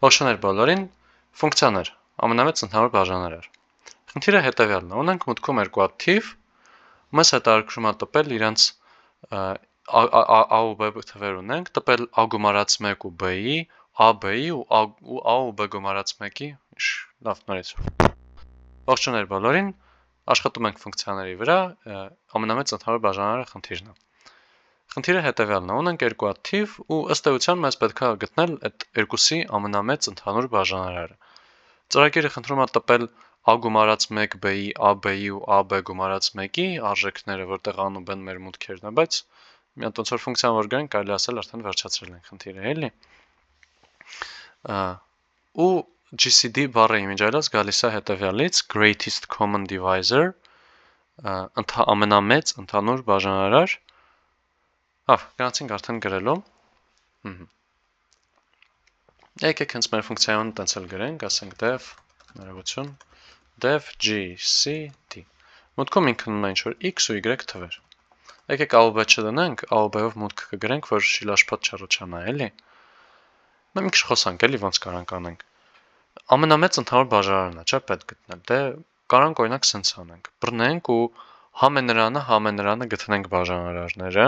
Ողջույն բոլորին, ֆունկցիաներ, ամենամեծ ընդհանուր բաժանարար։ Խնդիրը հետևյալն է, ունենք մուտքում երկու հատ թիվ, մեզ հետաքրքրում է տպել իրենց A ու B թվեր ունենք, տպել A գումարած 1 ու B-ի, AB-ի ու A ու B գումարած 1-ի, լավ, նորից։ Ողջույն բոլորին, աշխատում ենք ֆունկցիաների վրա, ամենամեծ ընդհանուր բաժանարարը խնդիրն է։ Խնդիրը հետևյալն է, ունենք երկու հատ թիվ ու ըստ էության մեզ պետք է գտնել այդ երկուսի ամենամեծ ընդհանուր բաժանարարը։ Ծրագիրը խնդրում է տպել A գումարած 1 B-ի, AB-ի ու AB գումարած 1-ի արժեքները, որտեղ A-ն ու B-ն մեր մուտքերն է, բայց մի հատ ոնց որ ֆունկցիան որ գրենք, կարելի ասել արդեն վերջացրել ենք խնդիրը, էլի։ Ու GCD բառը իմիջայլոց գալիս է հետևյալից, greatest common divisor, ամենամեծ ընդհանուր բաժանարար։ Գնացինք արդեն գրելու։ Եկեք հենց մեր ֆունկցիայում տենց էլ գրենք, ասենք def, ներողություն, def GCD։ Մուտքում ինքնում է ինչ-որ x ու y թվեր։ Եկեք A ու B չդնենք, A ու B-ով մուտքը կգրենք, որ շիլաշփոթ չառաջանա, էլի։ Մի քիչ խոսանք, էլի ոնց կարանք անենք։ Ամենամեծ ընդհանուր բաժանարարն է, չէ՞ պետք գտնել։ Դե կարանք օրինակ սենց անենք։ Բռնենք ու համենրանը գտնենք բաժանարարները,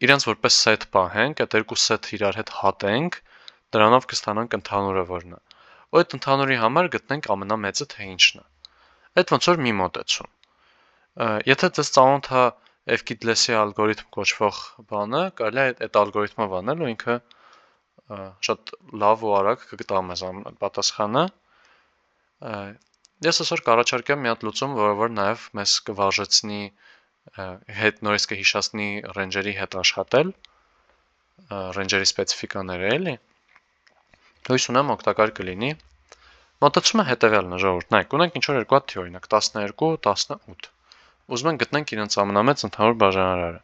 իրենց որպես set պահենք, այդ երկու set իրար հետ հատենք, դրանով կստանանք ընդհանուրը որն է։ Ու այդ ընդհանուրի համար գտնենք ամենամեծը թե ինչն է։ Այդ ոնց որ մի մոտեցում։ Եթե դες ծանոթ է Evclid-Lessի ալգորիթմ կոչվող բանը, կարելի է այդ ալգորիթմով անել ու ինքը շատ լավ ու արագ կգտա մեզ պատասխանը։ Ես այսօր կառաջարկեմ մի հատ լուծում, որը որ նաև մեզ կվարժեցնի հետ նորից կհիշացնի range-երի հետ աշխատել, range-երի սպეციფիկաները, էլի։ Հույս ունեմ օգտակար կլինի։ Մոտեցումը հետևյալն է, ժողովուրդ, նայեք, ունենք ինչ-որ երկու հատ թիվ, օրինակ 12, 18։ Ուզում ենք գտնենք իրենց ամենամեծ ընդհանուր բաժանարարը։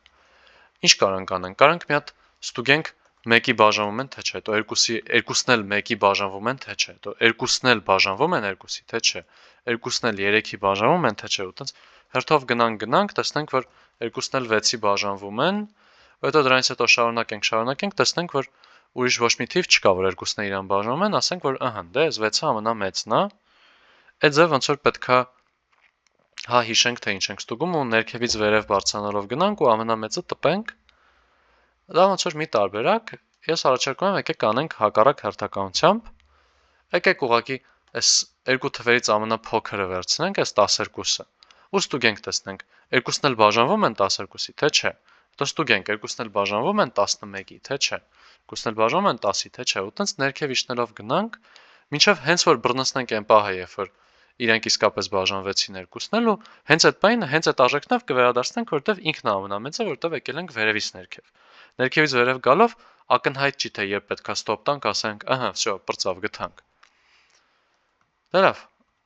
Ինչ կարանք անենք։ Կարանք մի հատ ստուգենք 1-ի բաժանվում են թե չէ, հետո երկուսն էլ 1-ի բաժանվում են թե չէ, հետո երկուսն էլ բաժանվում են 2-ի թե չէ, երկուսն էլ 3-ի բաժանվում են թե չէ, ու տենց հերթով գնանք, տեսնենք, որ երկուսն էլ 6-ի բաժանվում են, հետո դրանից հետո շարունակենք, տեսնենք, որ ուրիշ ոչ մի թիվ չկա, որ երկուսն իրան բաժանում են, ասենք, որ ահա, դե 6-ը ամենամեծն է, այդ ձև ոնց որ պետքա հիշենք, թե ինչ ենք ստուգում ու ներքևից վերև բարձրանալով գնանք ու ամենամեծը տպենք, դա ոնց որ մի տարբերակ, ես առաջարկում եմ եկեք անենք հակառակ հերթականությամբ, եկեք ուղղակի այս երկու թվերից ամենափոքրը վերցնենք, այս 12-ը, ու ստուգենք տեսնենք, երկուսն էլ բաժանվում են 12-ի, թե չէ, հետո ստուգենք, երկուսն էլ բաժանվում են 11-ի, թե չէ, երկուսն էլ բաժանվում են 10-ի, թե չէ, ու տենց ներքև իջնելով գնանք, մինչև հենց որ բռնցնենք այն պահը, երբ որ իրենք իսկապես բաժանվեցին երկուսն էլ ու հենց այդ պահին, հենց այդ արժեքնով կվերադարձնենք, որտեվ ինքն է ամենամեծը, որտեվ եկել ենք վերևից ներքև։ Ներքևից վերև գալով ակնհայտ չի թե երբ պետքա ստոպ տանք, ասենք, ահա, всё, պրծավ գտանք։ Դե լավ,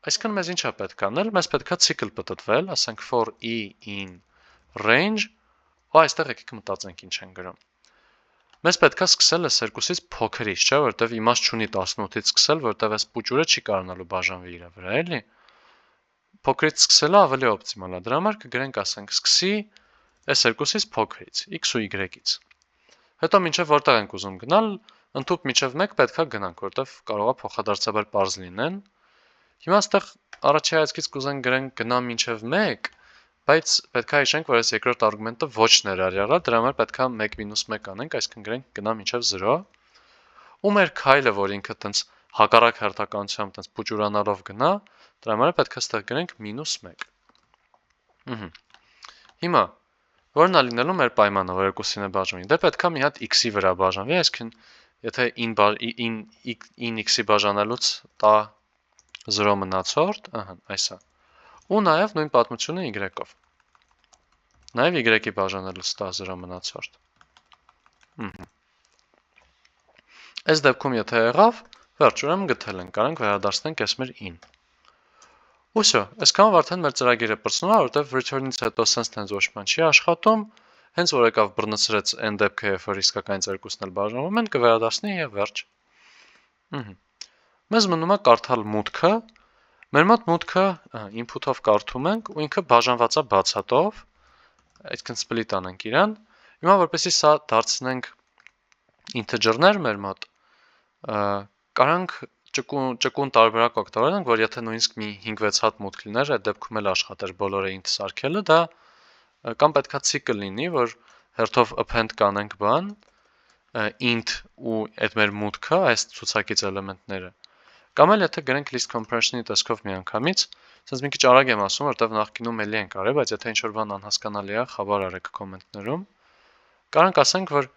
այսինքն մեզ ինչա պետք անել, մեզ պետքա ցիկլ պատտվել, ասենք for e in range, ու այստեղ եկեք մտածենք ինչ են գրում։ Մեզ պետքա սկսել այս երկուսից փոքրից, չէ՞, որտեվ իմաստ չունի 18-ից սկսել, որտեվ այս պուճուրը չի կարողանալու բաժանվի իր վրա, էլի։ Փոքրից սկսելը ավելի օպտիմալ է։ Դրա համար կգրենք, ասենք, սկսի այս երկուսից փոքրից, x ու y-ից։ Հետո մինչև որտեղ ենք ուզում գնալ, ընդհուպ մինչև 1 պետքա գնանք, որտեվ կարող է փոխադարձաբար պարզ լինեն։ Հիմա այստեղ առաջի հայացքից կուզենք գրենք գնա մինչև 1, բայց պետքա հիշենք, որ այս երկրորդ արգումենտը ոչ ներառյալ է, դրա համար պետքա 1 - 1 անենք, այսինքն գրենք գնա մինչև 0։ Ու մեր քայլը, որ ինքը տենց հակառակ հերթականությամբ տենց փուճուրանալով գնա, դրա համար պետքա ստեղ գրենք -1։ Հիմա որն է լինելու մեր պայմանը, որ երկուսին է բաժանվի։ Դե պետքա մի հատ x-ի վրա բաժանվի, այսինքն եթե in x-ի բաժանելուց տա 0 մնացորդ, ահա, այս է։ Ու նաև նույն պատմությունը y-ով։ Նաև y-ի բաժանելուց տա 0 մնացորդ։ Այս դեպքում եթե եղավ, վերջ, ուրեմն գտել ենք, կարանք վերադարձնենք այս մեր in։ Ու всё, այսքանով արդեն մեր ծրագիրը պրծնում է, որտեվ return-ից հետո sense տենց ոչ ման չի աշխատում, հենց որ եկավ բռնցրեց այն դեպքը, երբ որ իսկականից երկուսն էլ բաժանվում են, կվերադարձնի եւ վերջ։ Մեզ մնում է կարդալ մուտքը, մեր մոտ մուտքը input-ով կարդում ենք ու ինքը բաժանված է բացատով, այսինքն split անենք իրան։ Հիմա որպեսզի սա դարձնենք integer-ներ մեր մոտ, Կարանք ճկուն տարբերակ օգտագործենք, որ եթե նույնիսկ մի 5-6 հատ մուտք լիներ, այդ դեպքում էլ աշխատեր բոլորը int սարքելը, դա կամ պետքա ցիկլ լինի, որ հերթով append կանենք բան, int ու այդ մեր մուտքը, այս ցուցակից էլեմենտները։ Կամ էլ եթե գրենք list compression-ի տեսքով միանգամից, ասես մի քիչ արագ եմ ասում, որտեվ նախկինում էլի ենք արել, բայց եթե ինչ-որ բան անհասկանալի է, խաբար արեք կոմենտներում։ Կարանք ասենք, որ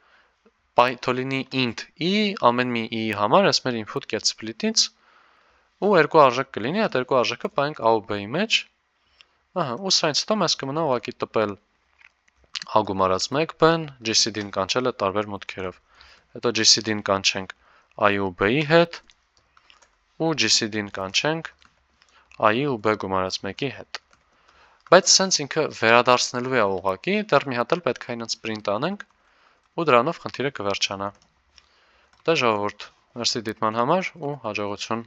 Python-ի int i ամեն մի i-ի համար այս մեր input get split-ից ու երկու արժեք կլինի, այդ երկու արժեքը պահենք a ու b-ի մեջ։ Ահա, ու սրանից հետո մեզ կմնա ուղղակի տպել a գումարած 1b-ն, GCD-ն կանչելը տարբեր մուտքերով։ Հետո GCD-ն կանչենք a-ի ու b-ի հետ ու GCD-ն կանչենք a-ի ու b գումարած 1-ի հետ։ Բայց սենց ինքը վերադարձնելու է ուղղակի, դեռ մի հատ էլ պետք է ինձ print անենք ու դրանով խնդիրը կվերջանա։ Դե ժողովուրդ, մերսի դիտման համար ու հաջողություն։